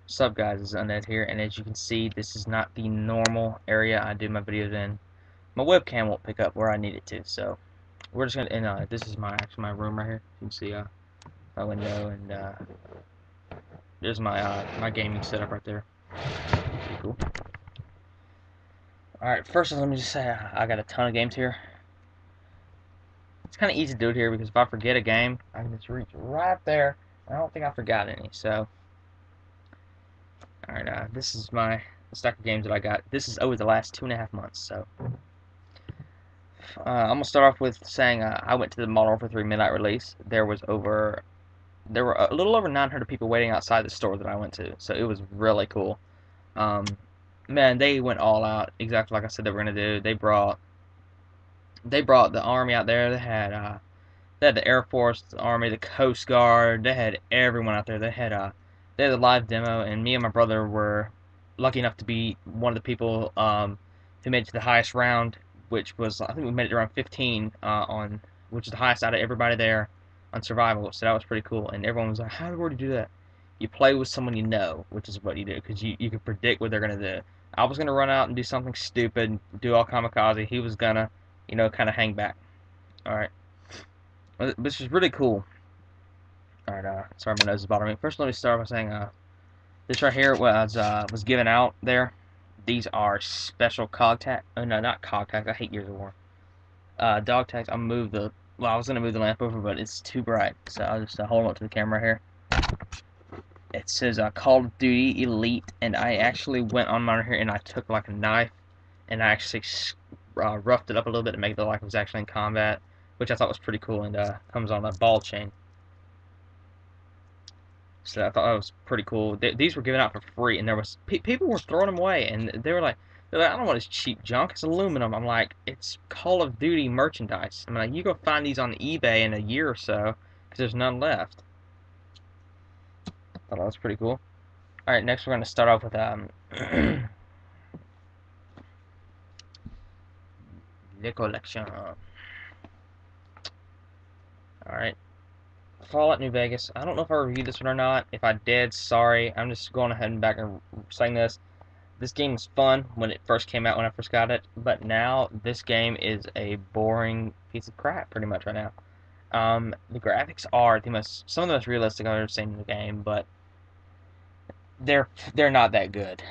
Sup guys, it's Undead here, and as you can see, this is not the normal area I do my videos in. My webcam won't pick up where I need it to, so we're just gonna, and this is my room right here. You can see my window, and there's my gaming setup right there. Pretty cool. Alright, first let me just say I got a ton of games here. It's kind of easy to do it here because if I forget a game, I can just reach right up there. I don't think I forgot any, so alright, this is my stack of games that I got. This is over the last 2.5 months, so I'm gonna start off with saying I went to the Modern Warfare 3 midnight release. There were a little over 900 people waiting outside the store that I went to, so it was really cool. Um, Man, they went all out, exactly like I said they were gonna do. They brought the army out there. They had the Air Force, the Army, the Coast Guard. They had everyone out there. They had a live demo, and me and my brother were lucky enough to be one of the people who made it to the highest round, which was I think we made it around 15 which is the highest out of everybody there on survival. So that was pretty cool. And everyone was like, "How do you do that?" You play with someone you know, which is what you do, because you can predict what they're gonna do. I was gonna run out and do something stupid, do all kamikaze. He was gonna, kind of hang back. All right. This is really cool. Alright, sorry my nose is bothering me. First, let me start by saying, this right here was given out there. These are special cog tags. Oh no, not cog tags. I hate Gears of War. Dog tags. I was gonna move the lamp over, but it's too bright, so I'll just hold it to the camera here. It says Call of Duty Elite, and I actually went on mine here and I took like a knife and I actually roughed it up a little bit to make it look like it was actually in combat, which I thought was pretty cool, and comes on a ball chain. So I thought that was pretty cool. These were given out for free, and there was people were throwing them away, and they're like, I don't want this cheap junk. It's aluminum. I'm like, it's Call of Duty merchandise. I'm like, you go find these on eBay in a year or so, because there's none left. I thought that was pretty cool. All right, next we're gonna start off with the collection. All right, Fallout New Vegas. I don't know if I reviewed this one or not. If I did, sorry. I'm just going ahead and back and saying this. This game was fun when it first came out when I first got it, but now this game is a boring piece of crap pretty much right now. The graphics are some of the most realistic I've ever seen in the game, but they're not that good.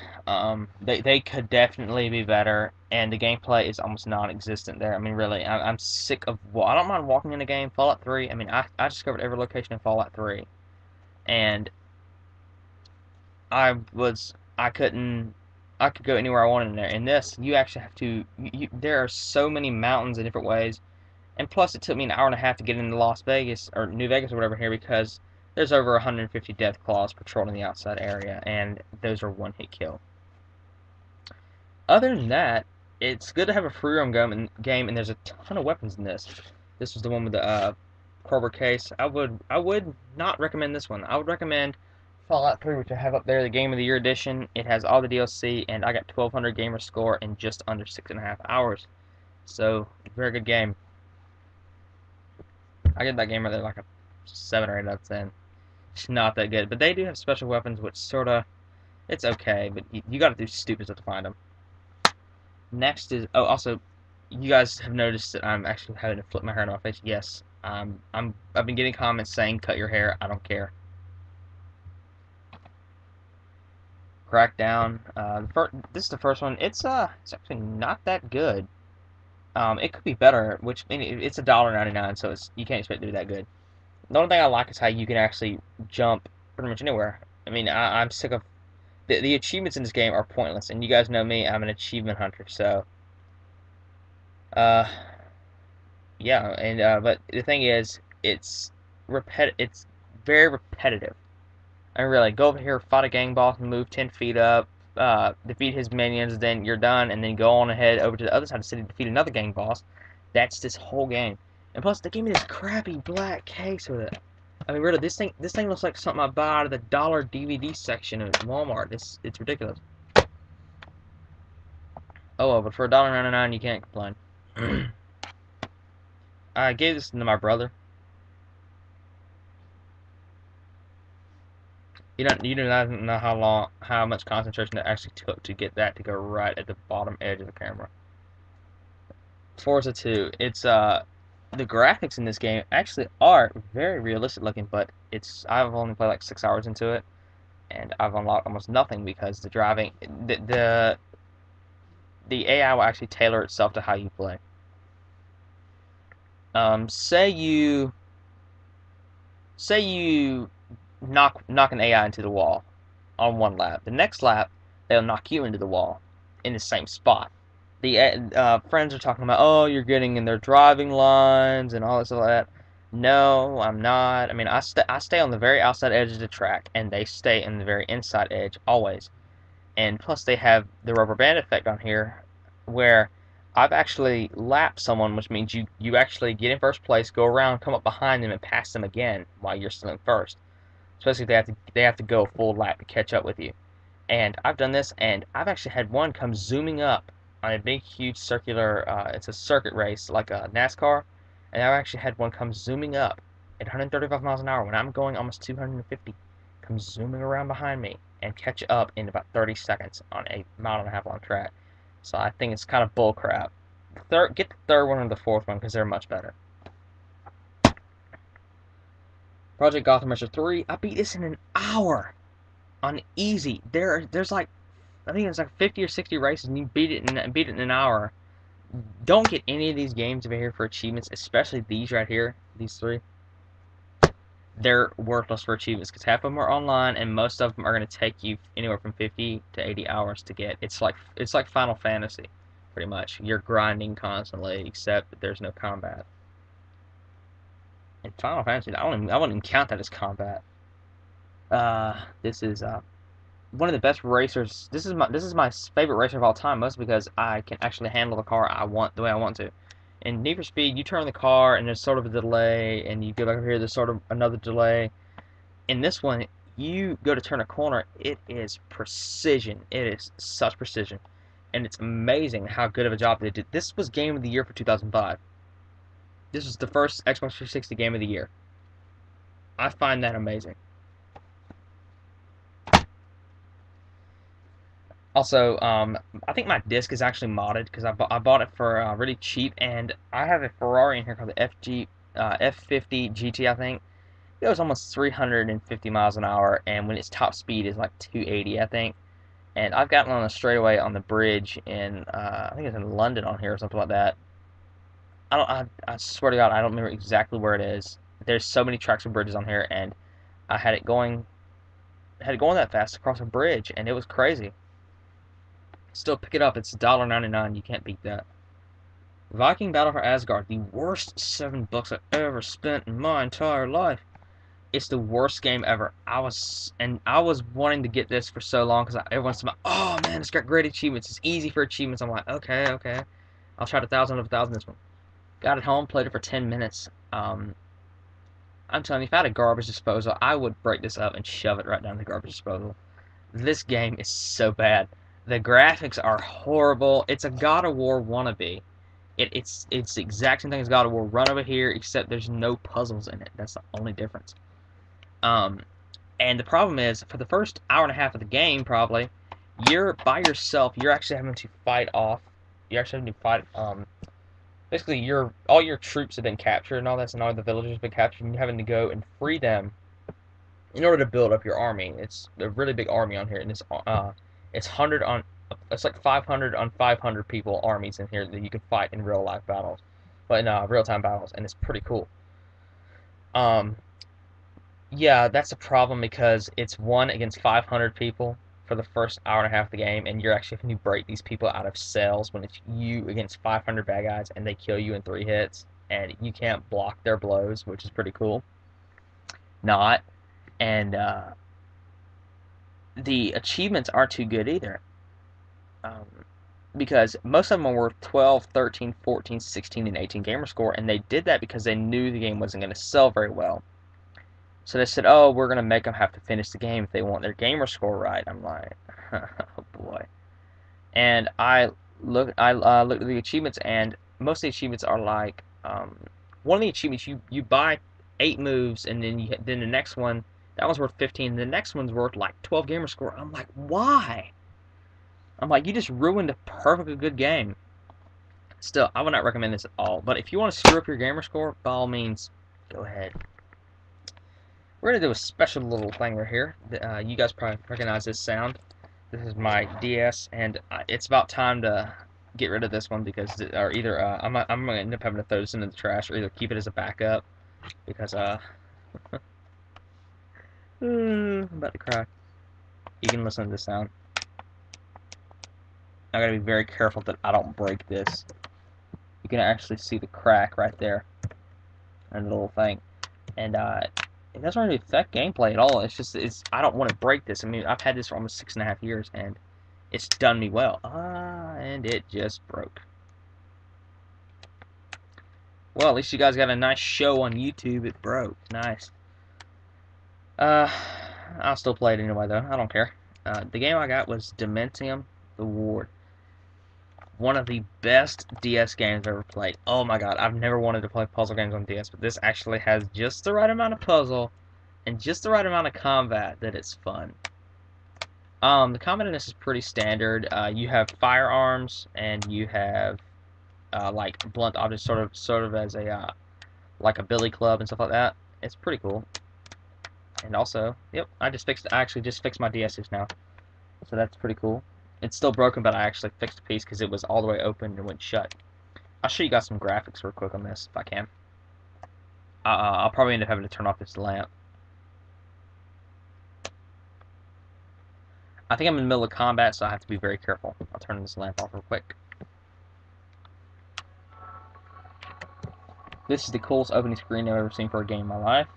They could definitely be better, and the gameplay is almost non-existent there. I mean, really, I'm sick of. Well, I don't mind walking in a game. Fallout 3. I mean, I discovered every location in Fallout 3, and I couldn't I could go anywhere I wanted in there. In this, you actually have to. There are so many mountains in different ways, and plus it took me an hour and a half to get into Las Vegas or New Vegas or whatever here because there's over 150 death claws patrolling the outside area, and those are one hit kill. Other than that, it's good to have a free roam game, and there's a ton of weapons in this. This was the one with the Cobra case. I would not recommend this one. I would recommend Fallout 3, which I have up there, the Game of the Year edition. It has all the DLC, and I got 1200 gamer score in just under 6.5 hours. So, very good game. I get that game right there like a 7 or 8 out of 10. It's not that good, but they do have special weapons, which sorta, it's okay, but you gotta do stupid stuff to find them. Next is, oh, also, you guys have noticed that I'm actually having to flip my hair in my face. Yes, I've been getting comments saying cut your hair. I don't care. Crackdown. This is the first one. It's actually not that good. It could be better, which I mean, it's $1.99, so you can't expect it to be that good. The only thing I like is how you can actually jump pretty much anywhere. I mean, I'm sick of the achievements in this game are pointless, and you guys know me. I'm an achievement hunter, so uh, yeah. And but the thing is, It's very repetitive. I mean, really, go over here, fight a gang boss, and move 10 feet up, defeat his minions, then you're done, and then go on ahead over to the other side of the city, defeat another gang boss. That's this whole game. And plus, they gave me this crappy black case with it. I mean, really, this thing looks like something I buy out of the dollar DVD section at Walmart. It's ridiculous. Oh well, but for $1.99, you can't complain. I gave this to my brother. you do not know how much concentration it actually took to get that to go right at the bottom edge of the camera. Forza 2, it's the graphics in this game actually are very realistic looking, but I've only played like 6 hours into it, and I've unlocked almost nothing because the driving, the AI will actually tailor itself to how you play. Say you knock an AI into the wall on one lap. The next lap, they'll knock you into the wall in the same spot. The friends are talking about, oh, you're getting in their driving lines and all this and all that. No, I'm not. I mean, I stay on the very outside edge of the track, and they stay in the very inside edge always. And plus, they have the rubber band effect on here, where I've actually lapped someone, which means you actually get in first place, go around, come up behind them, and pass them again while you're still in first. Especially if they have to go a full lap to catch up with you. And I've done this, and I've actually had one come zooming up on a big, huge circular. It's a circuit race like a NASCAR, and I've actually had one come zooming up at 135 miles an hour when I'm going almost 250. Come zooming around behind me and catch up in about 30 seconds on a mile-and-a-half long track. So I think it's kind of bull crap. Get the third one or the fourth one because they're much better. Project Gotham Racers 3, I beat this in an hour on easy. There's like, I think it's like 50 or 60 races, and you beat it in an hour. Don't get any of these games over here for achievements, especially these right here, these three. They're worthless for achievements because half of them are online, and most of them are going to take you anywhere from 50 to 80 hours to get. It's like Final Fantasy, pretty much. You're grinding constantly, except that there's no combat. In Final Fantasy, I wouldn't even count that as combat. This is one of the best racers. This is my favorite racer of all time, mostly because I can actually handle the car the way I want to. In Need for Speed, you turn the car and there's sort of a delay, and you go back over here, there's sort of another delay. In this one, you go to turn a corner, it is precision. It is such precision, and it's amazing how good of a job they did. This was Game of the Year for 2005. This was the first Xbox 360 Game of the Year. I find that amazing. Also, I think my disc is actually modded because I bought it for really cheap, and I have a Ferrari in here called the F50 GT, I think. It goes almost 350 miles an hour, and when its top speed is like 280, I think. And I've gotten on a straightaway on the bridge in, I think it's in London on here or something like that. I swear to God, I don't remember exactly where it is. There's so many tracks and bridges on here, and I had it going that fast across a bridge, and it was crazy. Still pick it up. It's $1.99. You can't beat that. Viking Battle for Asgard. The worst $7 I've ever spent in my entire life. It's the worst game ever. I was wanting to get this for so long because everyone's like, oh man, it's got great achievements. It's easy for achievements. I'm like, okay. I'll try 1,000 of 1,000 this one. Got it home, played it for 10 minutes. I'm telling you, if I had a garbage disposal, I would break this up and shove it right down the garbage disposal. This game is so bad. The graphics are horrible. It's a God of War wannabe. It's the exact same thing as God of War. Run over here, except there's no puzzles in it. That's the only difference. And the problem is, for the first hour and a half of the game, probably, you're by yourself. You're actually having to fight off. You're actually having to fight. Basically, all your troops have been captured and all that, and all the villagers have been captured, and you're having to go and free them in order to build up your army. It's a really big army on here, and it's like 500 on 500 people armies in here that you can fight in real life battles, but in real time battles, and it's pretty cool. Yeah, that's a problem because it's 1 against 500 people for the first hour and a half of the game, and you're actually having to break these people out of cells when it's you against 500 bad guys, and they kill you in 3 hits, and you can't block their blows, which is pretty cool. Not, and the achievements aren't too good either. Because most of them were 12, 13, 14, 16, and 18 gamer score, and they did that because they knew the game wasn't going to sell very well. So they said, oh, we're going to make them have to finish the game if they want their gamer score right. I'm like, oh boy. And I looked at the achievements, and most of the achievements are like, one of the achievements, you buy 8 moves, and then the next one, That one's worth 15. The next one's worth like 12 gamer score. I'm like, why? I'm like, you just ruined a perfectly good game. Still, I would not recommend this at all. But if you want to screw up your gamer score, by all means, go ahead. We're going to do a special little thing right here. You guys probably recognize this sound. This is my DS, and it's about time to get rid of this one because, or either I'm going to end up having to throw this into the trash, or either keep it as a backup because I'm about to cry. You can listen to this sound. I gotta be very careful that I don't break this. You can actually see the crack right there, and the little thing, and it doesn't really affect gameplay at all. It's just I don't want to break this. I mean, I've had this for almost 6.5 years, and it's done me well. And it just broke. Well, at least you guys got a nice show on YouTube. It broke. Nice. I'll still play it anyway, though. I don't care. The game I got was Dementium: The Ward. One of the best DS games I've ever played. Oh my god, I've never wanted to play puzzle games on DS, but this actually has just the right amount of puzzle and just the right amount of combat that it's fun. The combat in this is pretty standard. You have firearms and you have like blunt objects, sort of as a like a billy club and stuff like that. It's pretty cool. And also, yep, I actually just fixed my DSs now, so that's pretty cool. It's still broken, but I actually fixed a piece because it was all the way open and went shut. I'll show you guys some graphics real quick on this if I can. I'll probably end up having to turn off this lamp. I think I'm in the middle of combat, so I have to be very careful. I'll turn this lamp off real quick. This is the coolest opening screen I've ever seen for a game in my life.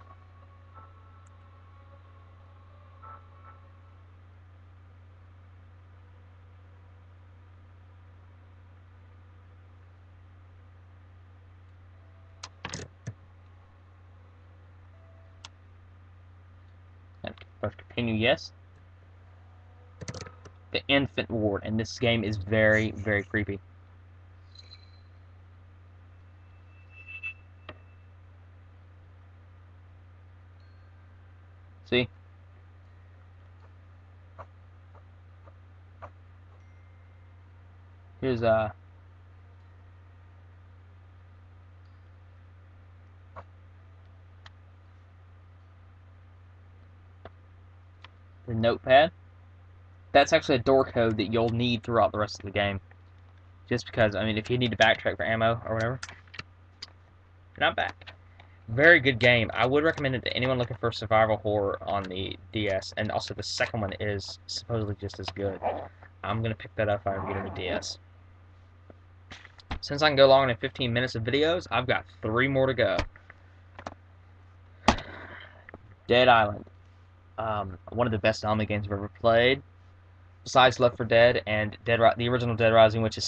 And press continue, yes. The Infant Ward, and this game is very, very creepy. See? Here's the notepad. That's actually a door code that you'll need throughout the rest of the game. Just because, I mean, if you need to backtrack for ammo or whatever. And I'm back. Very good game. I would recommend it to anyone looking for survival horror on the DS. And also the second one is supposedly just as good. I'm going to pick that up if I ever get a DS. Since I can go longer than 15 minutes of videos, I've got 3 more to go. Dead Island. One of the best zombie games I've ever played. Besides Left 4 Dead and the original Dead Rising, which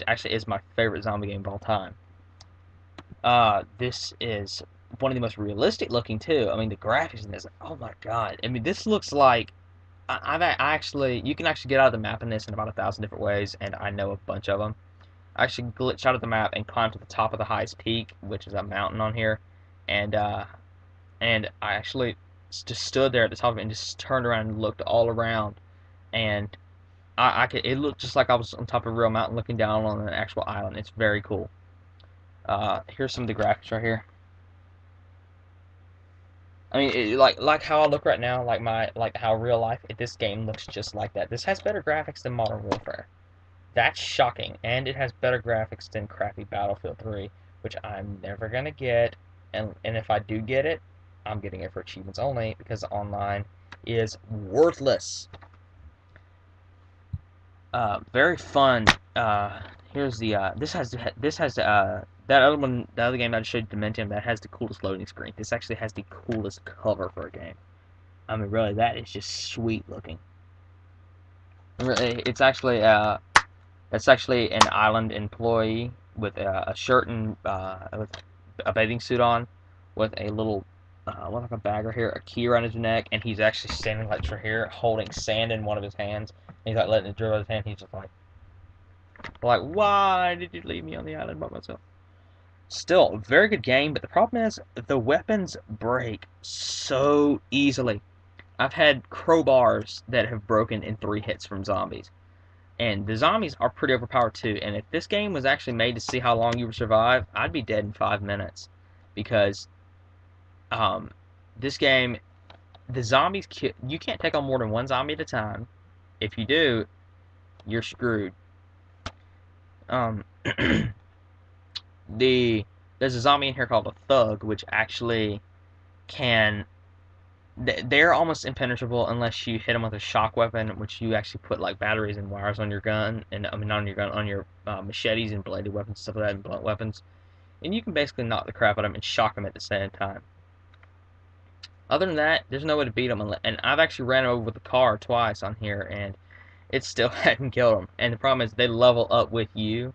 actually is my favorite zombie game of all time. This is one of the most realistic looking too. I mean, the graphics in this, oh my god. I mean, this looks like you can actually get out of the map in this in about 1,000 different ways, and I know a bunch of them. I actually glitched out of the map and climbed to the top of the highest peak, which is a mountain on here, and I actually just stood there at the top of it and just turned around and looked all around, and it looked just like I was on top of a real mountain looking down on an actual island. It's very cool. Here's some of the graphics right here. I mean, like how I look right now, like how real life, this game looks just like that. This has better graphics than Modern Warfare. That's shocking, and it has better graphics than crappy Battlefield 3, which I'm never gonna get, and if I do get it, I'm getting it for achievements only because online is worthless. Very fun. Here's the this has that other game that I showed you, Dementium, that has the coolest loading screen. This actually has the coolest cover for a game. I mean, really, that is just sweet looking. Really, it's actually that's actually an island employee with a shirt and with a bathing suit on, with a little like a bag right here, a key around his neck, and he's actually standing like right here, holding sand in one of his hands. And he's like letting it dribble out of his hand. He's just like, why did you leave me on the island by myself? Still, a very good game, but the problem is the weapons break so easily. I've had crowbars that have broken in 3 hits from zombies. And the zombies are pretty overpowered too. And if this game was actually made to see how long you would survive, I'd be dead in 5 minutes. Because um, this game, the zombies, you can't take on more than one zombie at a time. If you do, you're screwed. Um, there's a zombie in here called a thug, which actually can they're almost impenetrable unless you hit them with a shock weapon, which you actually put like batteries and wires on your gun, and I mean not on your gun, on your machetes and bladed weapons, stuff like that, and blunt weapons, and you can basically knock the crap out of them and shock them at the same time. Other than that, there's no way to beat them, and I've actually ran over with a car twice on here, and it still hadn't killed them. And the problem is they level up with you,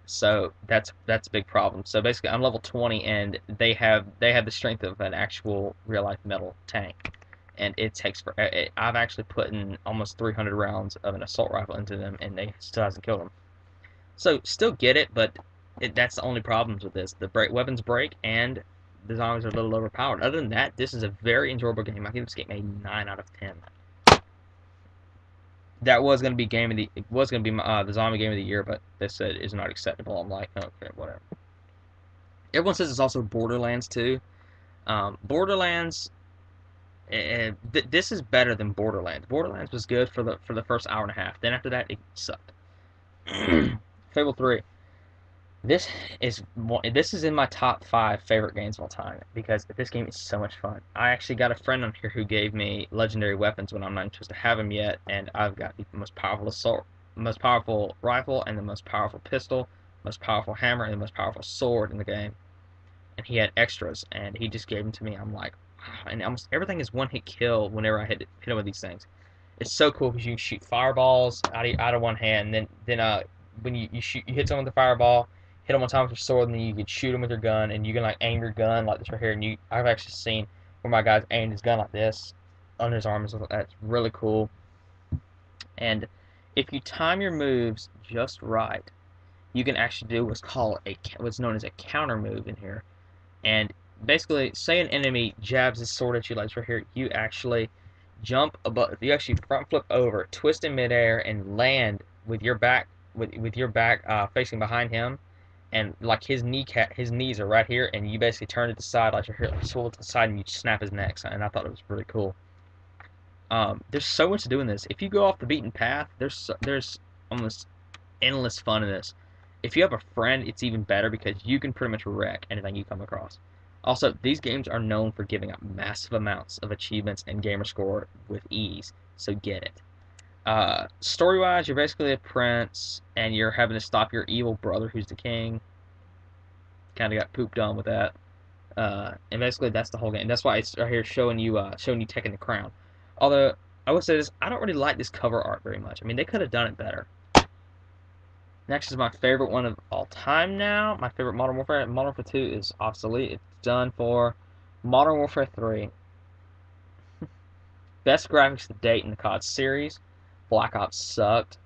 so that's a big problem. So basically, I'm level 20, and they have the strength of an actual real life metal tank, and it takes for. I've actually put in almost 300 rounds of an assault rifle into them, and they still hasn't killed them. So still get it, but that's the only problems with this. The weapons break, and the zombies are a little overpowered. Other than that, this is a very enjoyable game. I give this game a 9 out of 10. That was gonna be game of the it was gonna be the zombie game of the year, but they said is not acceptable. I'm like, okay, whatever. Everyone says it's also Borderlands too. Borderlands, this is better than Borderlands. Borderlands was good for the first hour and a half. Then after that, it sucked. Fable 3. This this is in my top 5 favorite games of all time because this game is so much fun. I actually got a friend on here who gave me legendary weapons when I'm not supposed to have them yet, and I've got the most powerful rifle, and the most powerful pistol, most powerful hammer, and the most powerful sword in the game. And he had extras, and he just gave them to me. I'm like, wow. And almost everything is one hit kill whenever I hit him with these things. It's so cool because you can shoot fireballs out of one hand, and then when you hit someone with a fireball, hit them one time with your sword, and then you can shoot them with your gun, and you can like aim your gun like this right here. And I've actually seen where my guy's aimed his gun like this under his arm and stuff like that. It's really cool. And if you time your moves just right, you can actually do what's known as a counter move in here. And basically, say an enemy jabs his sword at you like right here, you actually you actually front flip over, twist in midair, and land with your back facing behind him, and like his knees are right here, and you basically turn to the side like you're here, like swivel to the side, and you snap his neck. And I thought it was really cool. There's so much to do in this. If you go off the beaten path, there's almost endless fun in this. If you have a friend, it's even better because you can pretty much wreck anything you come across. Also, these games are known for giving out massive amounts of achievements and gamer score with ease, so get it. Story-wise, you're basically a prince, and you're having to stop your evil brother who's the king. Kind of got pooped on with that. And basically that's the whole game. That's why it's right here showing you taking the crown. Although I would say this, I don't really like this cover art very much. I mean, they could have done it better. Next is my favorite one of all time now. My favorite Modern Warfare. Modern Warfare 2 is obsolete. It's done for. Modern Warfare 3. Best graphics to date in the COD series. Black Ops sucked.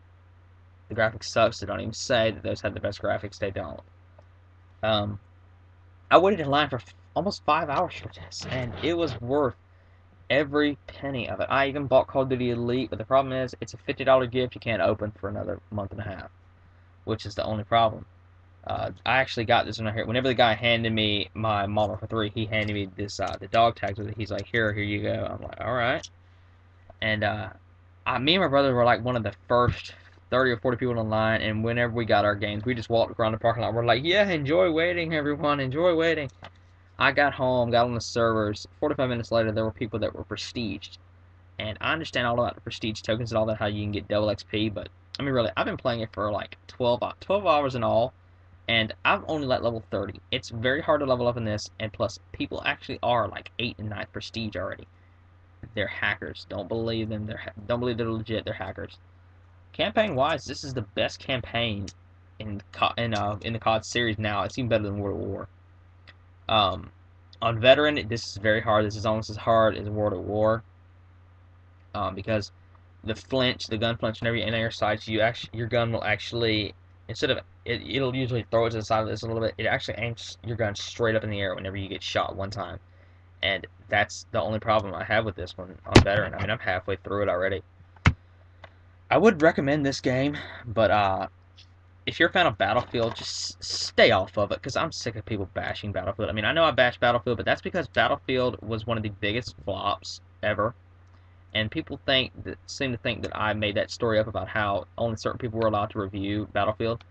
The graphics sucks. They don't even say that those had the best graphics. They don't. I waited in line for almost 5 hours for this, and it was worth every penny of it. I even bought Call of Duty Elite, but the problem is it's a $50 gift you can't open for another month and a half, which is the only problem. I actually got this one right here. Whenever the guy handed me my Modern Warfare 3, he handed me this the dog tags with it. He's like, here you go. I'm like, all right. And me and my brother were like one of the first 30 or 40 people in line, and whenever we got our games, we just walked around the parking lot. We're like, yeah, enjoy waiting, everyone, enjoy waiting. I got home, got on the servers. 45 minutes later, there were people that were prestiged. And I understand all about the prestige tokens and all that, how you can get double XP, but I mean, really, I've been playing it for like 12 hours in all, and I've only let level 30. It's very hard to level up in this, and plus, people actually are like 8th and 9th prestige already. They're hackers. Don't believe them. Don't believe they're legit. They're hackers. Campaign-wise, this is the best campaign in the COD series now. It's even better than World at War. On Veteran, this is very hard. This is almost as hard as World at War. Because the gun flinch, whenever you enter your sights, your gun will actually Instead of it'll usually throw it to the side of this a little bit. It actually aims your gun straight up in the air whenever you get shot one time, and that's the only problem I have with this one on veteran. I mean, I'm halfway through it already. I would recommend this game, but if you're a fan of Battlefield, just stay off of it because I'm sick of people bashing Battlefield. I mean, I know I bash Battlefield, but that's because Battlefield was one of the biggest flops ever, and people seem to think that I made that story up about how only certain people were allowed to review Battlefield.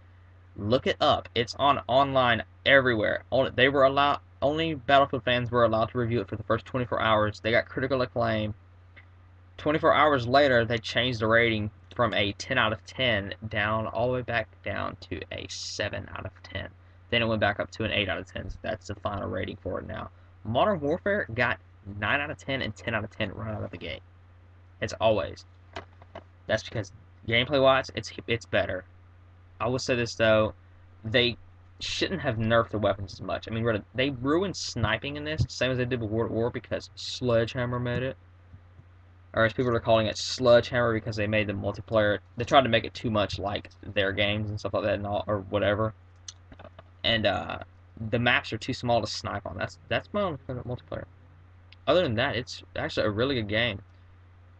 Look it up. It's on online everywhere. Only Battlefield fans were allowed to review it for the first 24 hours. They got critical acclaim. 24 hours later, they changed the rating from a 10 out of 10 down all the way back down to a 7 out of 10. Then it went back up to an 8 out of 10. So that's the final rating for it now. Modern Warfare got 9 out of 10 and 10 out of 10 right out of the gate. It's always. That's because gameplay-wise, it's better. I will say this though, they shouldn't have nerfed the weapons as much. I mean, they ruined sniping in this, same as they did with World at War because Sledgehammer made it. Or as people are calling it, Sludgehammer because they made the multiplayer. They tried to make it too much like their games and stuff like that, and all, or whatever. And the maps are too small to snipe on. That's my only favorite multiplayer. Other than that, it's actually a really good game.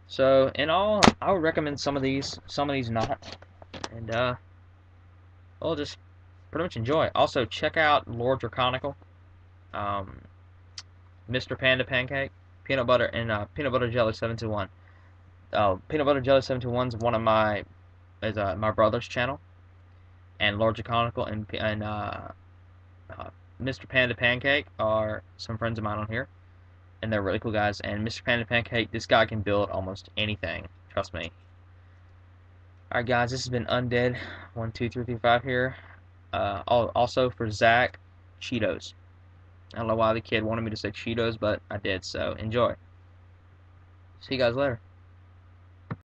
So in all, I would recommend some of these not, and well, just pretty much enjoy. Also, check out Lord Draconical, um, Mr. Panda Pancake, Peanut Butter, and Peanut Butter Jelly 721. Peanut Butter Jelly 721 is one of my brother's channel, and Lord Draconical and Mr. Panda Pancake are some friends of mine on here, and they're really cool guys. And Mr. Panda Pancake, this guy can build almost anything. Trust me. Alright guys, this has been Undead 12335 here. Also for Zach, Cheetos. I don't know why the kid wanted me to say Cheetos, but I did, so enjoy. See you guys later.